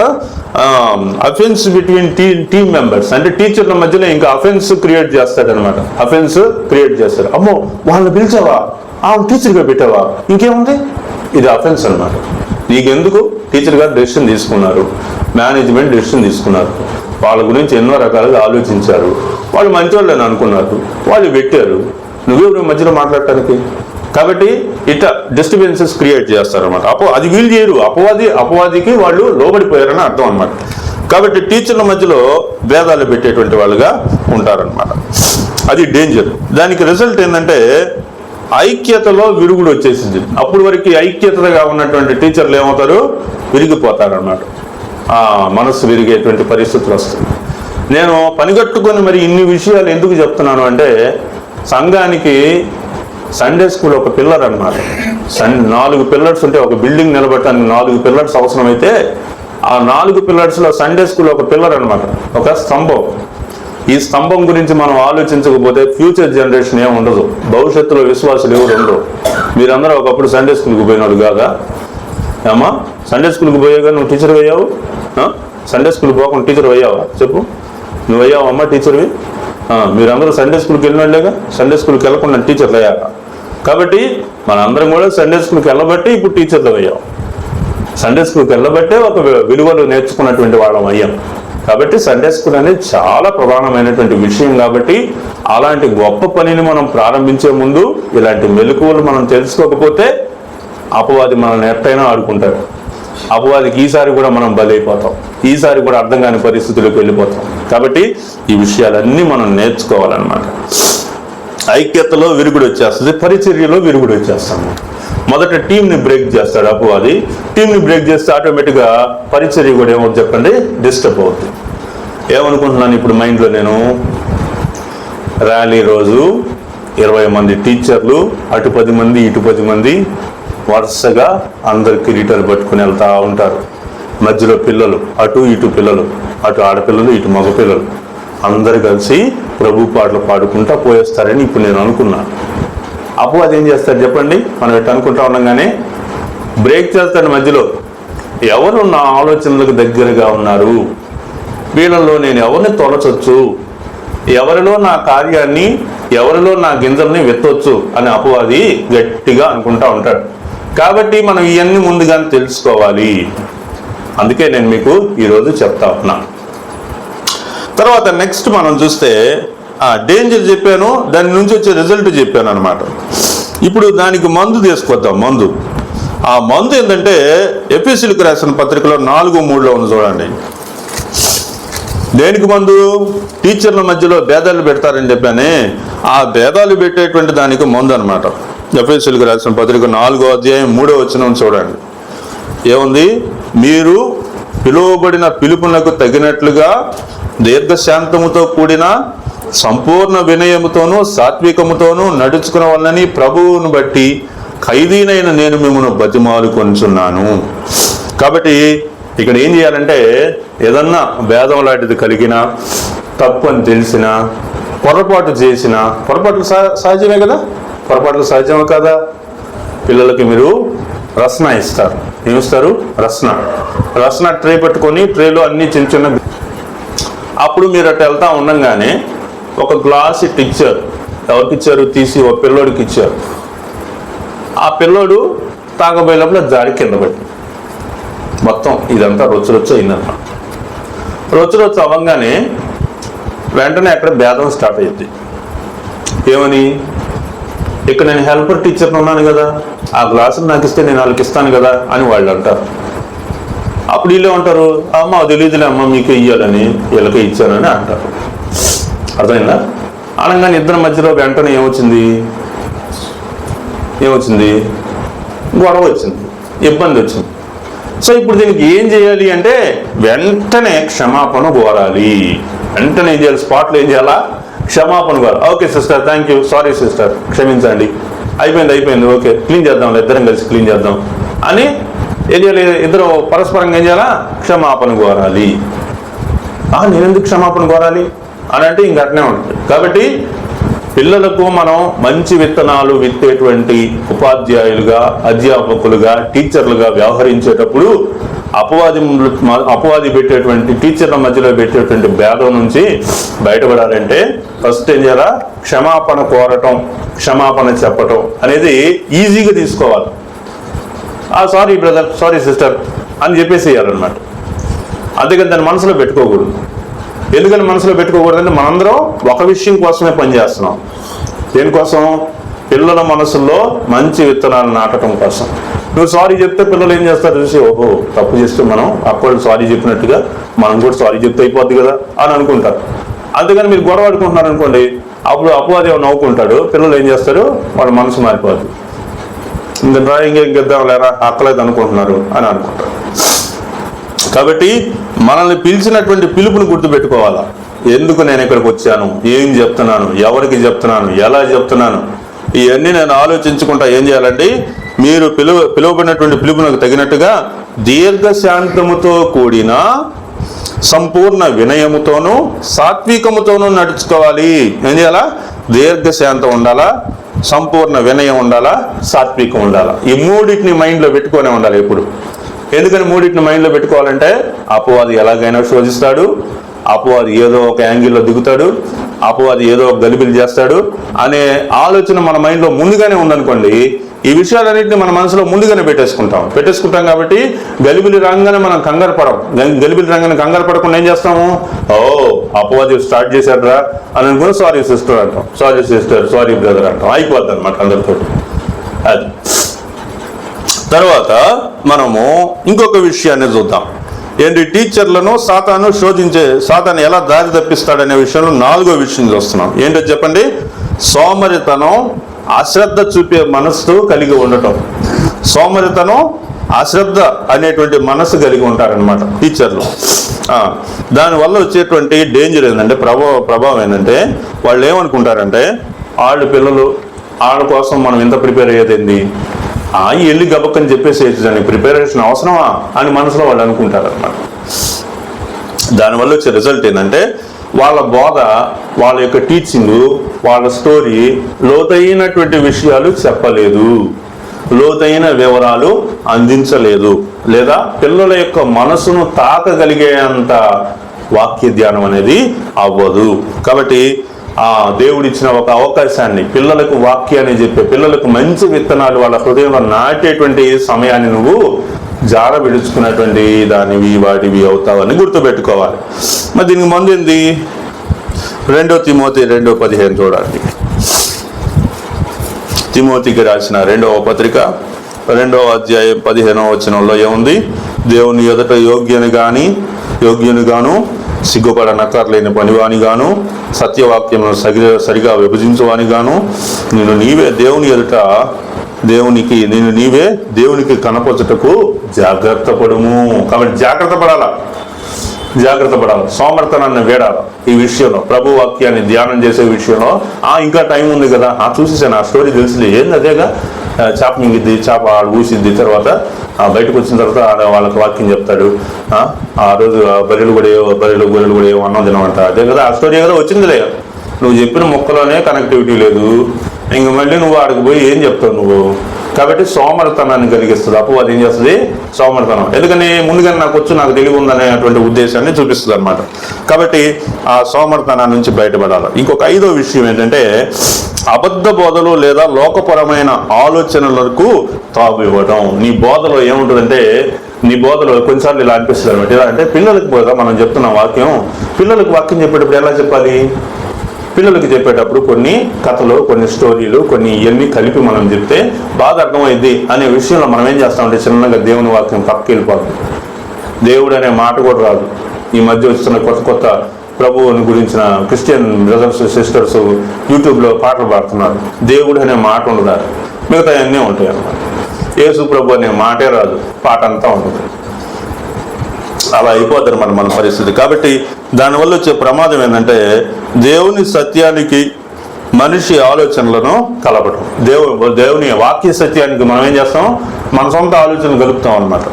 అఫెన్స్ బిట్వీన్ టీమ్ మెంబర్స్. అంటే టీచర్ల మధ్యలో ఇంకా అఫెన్స్ క్రియేట్ చేస్తాడనమాట. అఫెన్స్ క్రియేట్ చేస్తాడు. అమ్మో వాళ్ళని పిలిచావా, టీచర్గా పెట్టావా, ఇంకేముంది? ఇది అఫెన్స్ అనమాట. నీకెందుకు? టీచర్ గారు డెసిషన్ తీసుకున్నారు, మేనేజ్మెంట్ డెసిషన్ తీసుకున్నారు, వాళ్ళ గురించి ఎన్నో రకాలుగా ఆలోచించారు, వాళ్ళు మంచివాళ్ళని అనుకున్నారు, వాళ్ళు పెట్టారు, నువ్వెవరు మధ్యలో మాట్లాడటానికి? కాబట్టి ఇట్లా డిస్టర్బెన్సెస్ క్రియేట్ చేస్తారనమాట. అది వీళ్ళు చేయరు, అపవాదికి వాళ్ళు లోబడిపోయారని అర్థం అనమాట. కాబట్టి టీచర్ల మధ్యలో భేదాలు పెట్టేటువంటి వాళ్ళుగా ఉంటారనమాట. అది డేంజర్. దానికి రిజల్ట్ ఏంటంటే ఐక్యతలో విరుగుడు వచ్చేసింది. అప్పుడు వరకు ఐక్యతగా ఉన్నటువంటి టీచర్లు ఏమవుతారు, విరిగిపోతారు అన్నమాట. మనసు విరిగేటువంటి పరిస్థితులు వస్తాయి. నేను పనిగట్టుకొని మరి ఇన్ని విషయాలు ఎందుకు చెప్తున్నాను అంటే, సంఘానికి సండే స్కూల్ ఒక పిల్లర్ అన్నమాట. 4 పిల్లర్స్ ఉంటే ఒక బిల్డింగ్ నిలబెట్టడానికి 4 పిల్లర్స్ అవసరమైతే ఆ 4 పిల్లర్స్లో సండే స్కూల్ ఒక పిల్లర్ అన్నమాట, ఒక స్తంభం. ఈ స్తంభం గురించి మనం ఆలోచించకపోతే ఫ్యూచర్ జనరేషన్ ఏమి ఉండదు, భవిష్యత్తులో విశ్వాసులు ఎవరు ఉండరు. మీరందరూ ఒకప్పుడు సండే స్కూల్కి పోయినాడు కాదా ఏమా? సండే స్కూల్కి పోయాగా నువ్వు టీచర్ అయ్యావు? సండే స్కూల్కి పోకుండా టీచర్ అయ్యావా చెప్పు? నువ్వు అయ్యావు అమ్మ టీచర్వి? మీరందరూ సండే స్కూల్కి వెళ్ళినట్లేగా, సండే స్కూల్కి వెళ్ళకుండా టీచర్లు అయ్యాక. కాబట్టి మనందరం కూడా సండే స్కూల్కి వెళ్ళబట్టి ఇప్పుడు టీచర్లు అయ్యాం. సండే స్కూల్కి వెళ్ళబట్టే ఒక విలువలు నేర్చుకున్నటువంటి వాళ్ళం అయ్యాం. కాబట్టి సండే స్కూల్ అనేది చాలా ప్రధానమైనటువంటి విషయం. కాబట్టి అలాంటి గొప్ప పనిని మనం ప్రారంభించే ముందు ఇలాంటి మెలకువలు మనం తెలుసుకోకపోతే అపవాది మనల్ని ఎట్టయినా ఆడుకుంటారు. అపవాదికి ఈసారి కూడా మనం బలైపోతాం, ఈసారి కూడా అర్థం కాని పరిస్థితులకు వెళ్ళిపోతాం. కాబట్టి ఈ విషయాలన్నీ మనం నేర్చుకోవాలన్నమాట. ఐక్యతలో విరుగుడు వచ్చేస్తుంది, పరిచర్యలో విరుగుడు వచ్చేస్తాము. మొదట టీంని బ్రేక్ చేస్తాడు అపవాది. టీంని బ్రేక్ చేస్తే ఆటోమేటిక్గా పరిచర్య కూడా ఏమవుతుంది చెప్పండి, డిస్టర్బ్ అవుతుంది. ఏమనుకుంటున్నాను ఇప్పుడు మైండ్లో నేను, ర్యాలీ రోజు 20 మంది టీచర్లు, అటు 10 మంది ఇటు 10 మంది వరుసగా అందరు కిరీటాలు పట్టుకుని వెళ్తూ ఉంటారు. మధ్యలో పిల్లలు, అటు ఇటు పిల్లలు, అటు ఆడపిల్లలు ఇటు మగపిల్లలు అందరు కలిసి ప్రభు పాటలు పాడుకుంటా పోయేస్తారని ఇప్పుడు నేను అనుకున్నాను. అపవాది ఏం చేస్తాడు చెప్పండి? మనం ఎట్లా అనుకుంటా ఉండగానే బ్రేక్ చేస్తాడు మధ్యలో. ఎవరు నా ఆలోచనలకు దగ్గరగా ఉన్నారు, వీళ్ళలో నేను ఎవరిని తొలచొచ్చు, ఎవరిలో నా కార్యాన్ని, ఎవరిలో నా గింజల్ని వెత్తొచ్చు అని అపవాది గట్టిగా అనుకుంటా ఉంటాడు. కాబట్టి మనం ఇవన్నీ ముందుగానే తెలుసుకోవాలి. అందుకే నేను మీకు ఈరోజు చెప్తా ఉన్నా. తర్వాత నెక్స్ట్ మనం చూస్తే డేంజర్ చెప్పాను, దాని నుంచి వచ్చే రిజల్ట్ చెప్పాను అనమాట. ఇప్పుడు దానికి మందు తీసుకొద్దాం. మందు, ఆ మందు ఏంటంటే ఎఫెసీయులకు రాసిన పత్రికలో 4:3 ఉంది చూడండి. దేనికి మందు? టీచర్ల మధ్యలో భేదాలు పెడతారని చెప్పానే, ఆ భేదాలు పెట్టేటువంటి దానికి మందు అనమాట. ఎఫెసీయులకు రాసిన పత్రిక 4వ అధ్యాయం 3వ వచనం చూడండి. ఏముంది? మీరు పిలువబడిన పిలుపునకు తగినట్లుగా దీర్ఘశాంతముతో కూడిన సంపూర్ణ వినయముతోనూ సాత్వికముతోనూ నడుచుకున్న వాళ్ళని ప్రభువును బట్టి ఖైదీనైన నేను మిమ్మల్ని బతిమాలుకొనుచున్నాను. కాబట్టి ఇక్కడ ఏం చేయాలంటే, ఏదన్నా భేదం లాంటిది కలిగినా, తప్పు అని తెలిసినా, పొరపాటు చేసినా, పొరపాట్లు సహజమే కదా, పొరపాట్లు సహజమే కదా. పిల్లలకి మీరు రస్నా ఇస్తారు. ఏమిస్తారు? రస్నా ట్రే పెట్టుకొని ట్రేలో అన్ని చిన్న చిన్న, అప్పుడు మీరు అటు వెళ్తా ఉండగానే ఒక గ్లాస్ ఇట్ ఇచ్చారు. ఎవరికి ఇచ్చారు? తీసి ఒక పిల్లోడికి ఇచ్చారు. ఆ పిల్లోడు తాగబోయేటప్పుడు జారి కింద పడి మొత్తం ఇదంతా రొచ్చు అయిందన్నమాట. రొచ్చు అవ్వగానే వెంటనే అక్కడ భేదం స్టార్ట్ అయ్యింది. ఏమని? ఇక్కడ నేను హెల్పర్ టీచర్ని ఉన్నాను కదా, ఆ గ్లాసులు నాకు ఇస్తే నేను వాళ్ళకి ఇస్తాను కదా అని వాళ్ళు అంటారు. అప్పుడు వీళ్ళే ఉంటారు, అమ్మ తెలియదులే అమ్మ మీకే ఇయ్యాలని, వీళ్ళకే ఇచ్చానని అంటారు. అర్థమైందా? అనగానే ఇద్దరి మధ్యలో వెంటనే ఏమొచ్చింది? గొడవ వచ్చింది, ఇబ్బంది వచ్చింది. సో ఇప్పుడు దీనికి ఏం చేయాలి అంటే, వెంటనే క్షమాపణ కోరాలి. వెంటనే ఏం చేయాలి? స్పాట్లో ఏం చేయాలా? క్షమాపణ కోరాలి. Okay sister, thank you, sorry sister, క్షమించండి, అయిపోయింది, ఓకే క్లీన్ చేద్దాం, ఇద్దరం కలిసి క్లీన్ చేద్దాం అని ఏం చేయాలి? ఇద్దరు పరస్పరంగా ఏం చేయాలా? క్షమాపణ కోరాలి. నేను ఎందుకు క్షమాపణ కోరాలి అని అంటే ఇంక అట్నే ఉంటుంది. కాబట్టి పిల్లలకు మనం మంచి విత్తనాలు విత్తేటువంటి ఉపాధ్యాయులుగా, అధ్యాపకులుగా, టీచర్లుగా వ్యవహరించేటప్పుడు అపవాది పెట్టేటువంటి, టీచర్ల మధ్యలో పెట్టేటువంటి భేదం నుంచి బయటపడాలంటే ఫస్ట్ ఏం చేయాలా? క్షమాపణ కోరటం, క్షమాపణ చెప్పటం అనేది ఈజీగా తీసుకోవాలి. సారీ బ్రదర్, సారీ సిస్టర్ అని చెప్పేసేయాలన్నమాట. అందుకని దాన్ని మనసులో పెట్టుకోకూడదు. ఎందుకని మనసులో పెట్టుకోకూడదంటే, మనందరం ఒక విషయం కోసమే పనిచేస్తున్నాం. దేనికోసం? పిల్లల మనసుల్లో మంచి విత్తనాలు నాటడం కోసం. నువ్వు సారీ చెప్తే పిల్లలు ఏం చేస్తారు చూసి, ఓహో తప్పు చేస్తే మనం అప్పుడు సారీ చెప్పినట్టుగా మనం కూడా సారీ చెప్తే అయిపోద్ది కదా అని అనుకుంటారు. అందుకని మీరు గొడవ ఆడుకుంటున్నారు అనుకోండి, అప్పుడు అపవాది నవ్వుకుంటాడు, పిల్లలు ఏం చేస్తారు, వాళ్ళ మనసు మారిపోదు, ఇంకా డ్రాయింగ్ ఇంకిద్దాం లేరా అక్కలేదు అనుకుంటున్నారు అని అనుకుంటారు. కాబట్టి మనల్ని పిలిచినటువంటి పిలుపుని గుర్తుపెట్టుకోవాలా. ఎందుకు నేను ఇక్కడికి వచ్చాను, ఏం చెప్తున్నాను, ఎవరికి చెప్తున్నాను, ఎలా చెప్తున్నాను, ఇవన్నీ నేను ఆలోచించుకుంటా ఏం చేయాలండి, మీరు పిలువబడినటువంటి పిలుపునకు తగినట్టుగా దీర్ఘశాంతముతో కూడిన సంపూర్ణ వినయముతోనూ సాత్వికముతోనూ నడుచుకోవాలి. ఏం చేయాలా, దీర్ఘశాంతం ఉండాలా, సంపూర్ణ వినయం ఉండాలా, సాత్వికం ఉండాలా. ఈ మూడింటిని మైండ్లో పెట్టుకునే ఉండాలి ఎప్పుడు. ఎందుకని మూడింటిని మైండ్లో పెట్టుకోవాలంటే అపవాది ఎలాగైనా శోధిస్తాడు, అపవాది ఏదో ఒక యాంగిల్లో దిగుతాడు, అపవాది ఏదో ఒక గలిబిలి చేస్తాడు అనే ఆలోచన మన మైండ్లో ముందుగానే ఉందనుకోండి, ఈ విషయాలన్నింటినీ మన మనసులో ముందుగానే పెట్టేసుకుంటాం కాబట్టి గలిబిలి రంగానే మనం కంగారు పడం. గలిబిలి రంగానే కంగారు పడకుండా ఏం చేస్తాము, అపవాది స్టార్ట్ చేశాడరా అని అనుకుని సారీ సిస్టర్ అంటాం, సారీ సిస్టర్, సారీ బ్రదర్ అంటాం, అయిపోద్ది అనమాట అందరితో. అది తర్వాత మనము ఇంకొక విషయాన్ని చూద్దాం. ఏంటి, టీచర్లను సాతాను ఎలా దారి తప్పిస్తాడనే విషయంలో 4వ విషయం చూస్తున్నాం. ఏంటో చెప్పండి, సోమరితనం, అశ్రద్ధ చూపే మనస్సు కలిగి ఉండటం. సోమరితనం, అశ్రద్ధ అనేటువంటి మనస్సు కలిగి ఉంటారనమాట టీచర్లు. దానివల్ల వచ్చేటువంటి డేంజర్ ఏంటంటే, ప్రభావం ఏంటంటే, వాళ్ళు ఏమనుకుంటారంటే వాళ్ళు పిల్లలు వాళ్ళ కోసం మనం ఇంత ప్రిపేర్ అయ్యేది వెళ్ళి గబక్కని చెప్పేసి దానికి ప్రిపరేషన్ అవసరమా అని మనసులో వాళ్ళు అనుకుంటారు అనమాట. దానివల్ల వచ్చే రిజల్ట్ ఏంటంటే వాళ్ళ బోధ, వాళ్ళ యొక్క టీచింగ్, వాళ్ళ స్టోరీ లోతైనటువంటి విషయాలు చెప్పలేదు, లోతైన వివరాలు అందించలేదు, లేదా పిల్లల యొక్క మనసును తాకగలిగేంత వాక్య ధ్యానం అనేది అవ్వదు. కాబట్టి దేవుడిచ్చిన ఒక అవకాశాన్ని, పిల్లలకు వాక్యాన్ని చెప్పే, పిల్లలకు మంచి విత్తనాలు వాళ్ళ హృదయంలో నాటేటువంటి సమయాన్ని నువ్వు జార విడుచుకున్నటువంటి దానివి వాటివి అవుతావని గుర్తుపెట్టుకోవాలి. మరి దీనికి ముందు ఏంది, 2 తిమోతి 2:15 చూడండి. తిమోతికి రాసిన 2వ పత్రిక 2వ అధ్యాయం 15వ వచనంలో ఏముంది, దేవుని ఎదుట యోగ్యుని గాను సిగ్గుపడనక్కర్లేని పనివాని గాను సత్యవాక్యమును సరిగా విభజించువాని గాను నీవే దేవునికి కనపరచుటకు జాగ్రత్త పడుము. కాబట్టి జాగ్రత్త పడాలి, సోమర్థనాన్ని వేడాలి. ఈ విషయంలో ప్రభు వాక్యాన్ని ధ్యానం చేసే విషయంలో ఇంకా టైం ఉంది కదా, చూసేసాను, ఆ స్టోరీ తెలిసింది, ఏంది అదేగా, చేప మింగిద్ది, చేప ఊసిద్ది, తర్వాత బయటకు వచ్చిన తర్వాత వాళ్ళకి వాక్యం చెప్తాడు, ఆ రోజు బర్రెలు గొర్రెలు ఏమో అన్నం తినమంట, అదే కదా ఆ స్టోరీ కదా వచ్చిందిలే. నువ్వు చెప్పిన మొక్కలోనే కనెక్టివిటీ లేదు, ఇంక మళ్ళీ నువ్వు ఆడికి పోయి ఏం చెప్తావు నువ్వు. కాబట్టి సోమరితనాన్ని కలిగిస్తుంది అపవాది. ఏం చేస్తుంది, సోమరితనం. ఎందుకని ముందుగానే నాకు తెలివి ఉందనేటువంటి ఉద్దేశాన్ని చూపిస్తుంది అనమాట. కాబట్టి ఆ సోమరితనాన్ని నుంచి బయటపడాలి. ఇంకొక 5వ విషయం ఏంటంటే, అబద్ధ బోధలు లేదా లోకపరమైన ఆలోచనలకు తావు ఇవ్వడం. నీ బోధలో ఏముంటుందంటే, నీ బోధలో కొన్నిసార్లు ఇలా అనిపిస్తుంది అనమాట. ఎలా అంటే, పిల్లలకు బోధ మనం చెప్తున్నాం వాక్యం, పిల్లలకు వాక్యం చెప్పేటప్పుడు ఎలా చెప్పాలి, పిల్లలకి చెప్పేటప్పుడు కొన్ని కథలు, కొన్ని స్టోరీలు, కొన్ని ఇవన్నీ కలిపి మనం చెప్తే బాగా అర్థమైంది అనే విషయంలో మనం ఏం చేస్తామంటే చిన్నగా దేవుని వాక్యం పక్కకి వెళ్ళిపోతుంది. దేవుడు అనే మాట కూడా రాదు. ఈ మధ్య వస్తున్న కొత్త ప్రభువుని గురించిన క్రిస్టియన్ బ్రదర్స్ సిస్టర్స్ యూట్యూబ్లో పాటలు పాడుతున్నారు. దేవుడు అనే మాట ఉండదు, మిగతా అన్నీ ఉంటాయి అన్నమాట. యేసు ప్రభు అనే మాటే రాదు, పాట అంతా ఉంటుంది. అలా అయిపోద్ది అన్నమాట మన పరిస్థితి. కాబట్టి దానివల్ల వచ్చే ప్రమాదం ఏంటంటే, దేవుని సత్యానికి మనిషి ఆలోచనలను కలపడం. దేవుని వాక్య సత్యానికి మనం ఏం చేస్తాం, మన సొంత ఆలోచనలు కలుపుతాం అన్నమాట.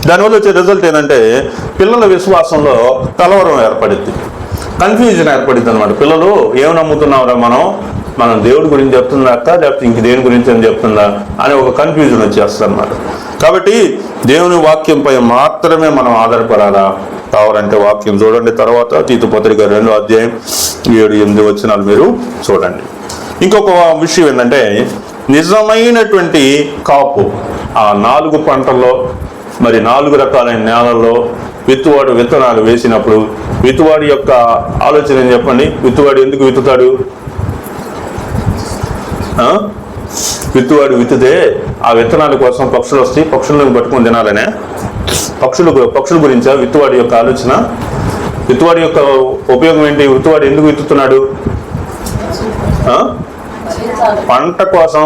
దానివల్ల వచ్చే రిజల్ట్ ఏంటంటే, పిల్లల విశ్వాసంలో కలవరం ఏర్పడుద్ది, కన్ఫ్యూజన్ ఏర్పడుద్ది అనమాట. పిల్లలు ఏం నమ్ముతున్నావురా, మనం దేవుడి గురించి చెప్తుందా లేకపోతే ఇంక దేని గురించి అని చెప్తుందా అని ఒక కన్ఫ్యూజన్ వచ్చేస్తుంది అనమాట. కాబట్టి దేవుని వాక్యంపై మాత్రమే మనం ఆధారపడాలా. కావాలంటే వాక్యం చూడండి. తర్వాత తీతు పత్రిక 2వ అధ్యాయం 7-8 వచనాలు మీరు చూడండి. ఇంకొక విషయం ఏంటంటే, నిజమైనటువంటి కాపు ఆ 4 పంటల్లో, మరి 4 రకాలైన నేలల్లో విత్తువాడు విత్తనాలు వేసినప్పుడు విత్తువాడి యొక్క ఆలోచన ఏం చెప్పండి. విత్తువాడు ఎందుకు విత్తుతాడు? విత్తువాడు విత్తితే ఆ విత్తనాల కోసం పక్షులు వస్తాయి, పక్షులను పట్టుకొని తినాలనే. పక్షుల గురించా విత్తువాడి యొక్క ఆలోచన? విత్తువాడి యొక్క ఉపయోగం ఏంటి? విత్తువాడు ఎందుకు విత్తుతున్నాడు? పంట కోసం,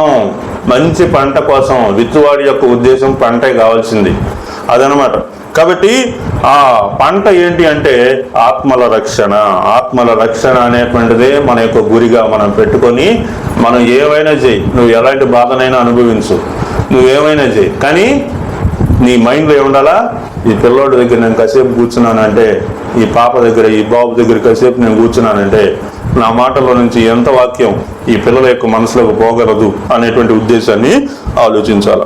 మంచి పంట కోసం. విత్తువాడి యొక్క ఉద్దేశం పంటే కావాల్సింది, అదనమాట. కాబట్టి ఆ పంట ఏంటి అంటే ఆత్మల రక్షణ. ఆత్మల రక్షణ అనేటువంటిదే మన యొక్క గురిగా మనం పెట్టుకొని మనం ఏమైనా చేయి, నువ్వు ఎలాంటి బాధనైనా అనుభవించు, నువ్వేమైనా చేయి, కానీ నీ మైండ్లో ఏముండాలా? ఈ పిల్లోడి దగ్గర నేను కాసేపు కూర్చున్నానంటే, ఈ పాప దగ్గర, ఈ బాబు దగ్గర కాసేపు నేను కూర్చున్నానంటే నా మాటల్లో నుంచి ఎంత వాక్యం ఈ పిల్లల యొక్క మనసులోకి పోగలదు అనేటువంటి ఉద్దేశాన్ని ఆలోచించాలి.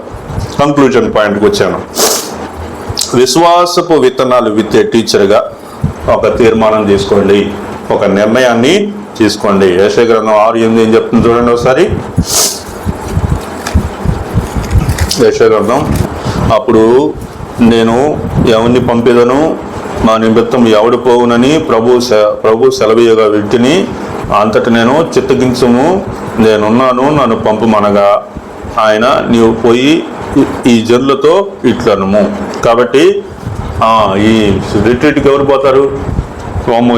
కంక్లూజన్ పాయింట్కి వచ్చాను. విశ్వాసపు విత్తనాలు విత్తే టీచర్గా ఒక తీర్మానం తీసుకోండి, ఒక నిర్ణయాన్ని తీసుకోండి. యెషయా గ్రంథం 6:8 ఏం చెప్తుంది చూడండి ఒకసారి. యెషయా గ్రంథం, అప్పుడు నేను ఎవరిని పంపిదను, మా నిమిత్తం ఎవడు పోవునని ప్రభు సెలవీయగా వింటిని, అంతటి నేను చిత్తగించుము, నేనున్నాను, నన్ను పంపుమనగా ఆయన నీవు పోయి ఈ జనులతో ఇట్లనుము. కాబట్టి ఈ రిట్రీట్కి ఎవరు పోతారు?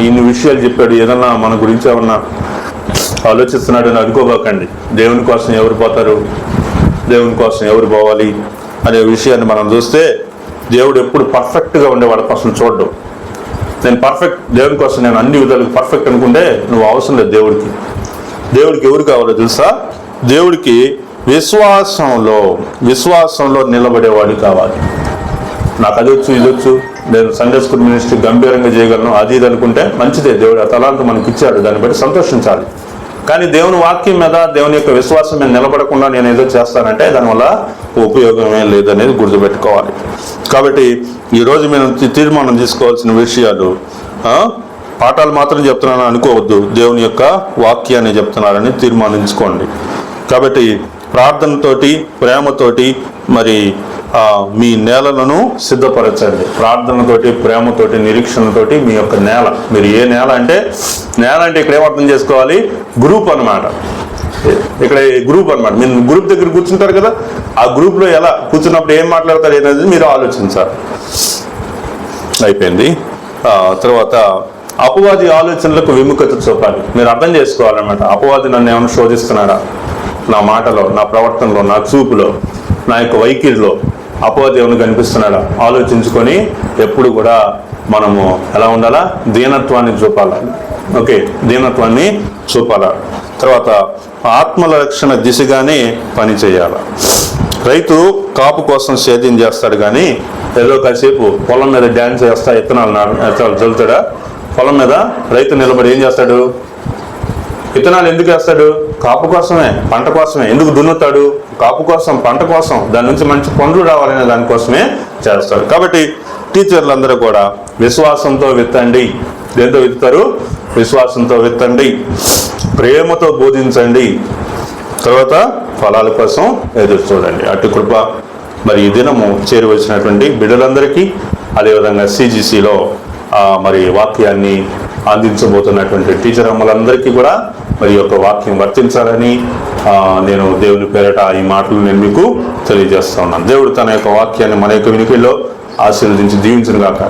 ఇన్ని విషయాలు చెప్పాడు, ఏదన్నా మన గురించి ఏమన్నా ఆలోచిస్తున్నాడు అని అనుకోబాకండి. దేవుని కోసం ఎవరు పోతారు, దేవుని కోసం ఎవరు పోవాలి అనే విషయాన్ని మనం చూస్తే, దేవుడు ఎప్పుడు పర్ఫెక్ట్గా ఉండే వాళ్ళ కోసం చూడడం. నేను పర్ఫెక్ట్, దేవుని కోసం నేను అన్ని విధాలుగా పర్ఫెక్ట్ అనుకుంటే నువ్వు అవసరం లేదు. దేవుడికి ఎవరు కావాలో తెలుసా? దేవుడికి విశ్వాసంలో నిలబడేవాడు కావాలి. నాకు అది వచ్చు, ఇది వచ్చు, నేను సండే స్కూల్ మినిస్ట్రీ గంభీరంగా చేయగలను, అది ఇది అనుకుంటే మంచిదే. దేవుడు ఆ తలాంత మనకి ఇచ్చాడు, దాన్ని బట్టి సంతోషించాలి. కానీ దేవుని వాక్యం మీద, దేవుని యొక్క విశ్వాసం మీద నిలబడకుండా నేను ఏదో చేస్తానంటే దానివల్ల ఉపయోగమే లేదనేది గుర్తుపెట్టుకోవాలి. కాబట్టి ఈరోజు మేము తీర్మానం తీసుకోవాల్సిన విషయాలు, పాఠాలు మాత్రం చెప్తున్నానని అనుకోవద్దు, దేవుని యొక్క వాక్యాన్ని చెప్తున్నారని తీర్మానించుకోండి. కాబట్టి ప్రార్థనతోటి, ప్రేమతోటి మరి మీ నేలను సిద్ధపరచండి. ప్రార్థనతోటి, ప్రేమతోటి, నిరీక్షణతోటి మీ యొక్క నేల, మీరు ఏ నేల అంటే, నేల అంటే ఇక్కడ ఏమర్థం చేసుకోవాలి? గ్రూప్ అన్నమాట. ఇక్కడ గ్రూప్ అన్నమాట. మీరు గ్రూప్ దగ్గర కూర్చుంటారు కదా, ఆ గ్రూప్లో ఎలా కూర్చున్నప్పుడు ఏం మాట్లాడతారు అనేది మీరు ఆలోచించాలి. అయిపోయింది. తర్వాత అపవాది ఆలోచనలకు విముఖత చూపాలి. మీరు అర్థం చేసుకోవాలన్నమాట. అపవాది నన్ను ఏమైనా శోధిస్తున్నాడా? నా మాటలో, నా ప్రవర్తనలో, నా చూపులో, నా యొక్క వైఖరిలో అపవాది ఏమైనా కనిపిస్తున్నాడా? ఆలోచించుకొని ఎప్పుడు కూడా మనము ఎలా ఉండాలా? దీనత్వాన్ని చూపాలా. ఓకే, దీనత్వాన్ని చూపాలా. తర్వాత ఆత్మల రక్షణ దిశగానే పని చేయాలి. రైతు కాపు కోసం సేద్యం చేస్తాడు, కానీ ఏదో కాసేపు పొలం మీద డ్యాన్స్ చేస్తా విత్తనాలు చల్లుతాడా? పొలం మీద రైతు నిలబడి ఏం చేస్తాడు? విత్తనాలు ఎందుకు వేస్తాడు? కాపు కోసమే, పంట కోసమే. ఎందుకు దున్నుతాడు? కాపు కోసం, పంట కోసం, దాని నుంచి మంచి పండ్లు రావాలనే దానికోసమే చేస్తాడు. కాబట్టి టీచర్లందరూ కూడా విశ్వాసంతో విత్తండి. దేంతో విత్తుతారు? విశ్వాసంతో విత్తండి, ప్రేమతో బోధించండి, తర్వాత ఫలాల కోసం ఎదురు చూడండి. అటు కృప మరి ఈ దినము చేరువచ్చినటువంటి బిడ్డలందరికీ, అదేవిధంగా CGCలో మరి వాక్యాన్ని అందించబోతున్నటువంటి టీచర్ అమ్మలందరికీ కూడా మరి యొక్క వాక్యం వర్తించాలని నేను దేవుని పేరట ఈ మాటలు నేను మీకు తెలియజేస్తా ఉన్నాను. దేవుడు తన యొక్క వాక్యాన్ని మన యొక్క వినికిడిలో ఆశీర్వదించి దీవించును గాక.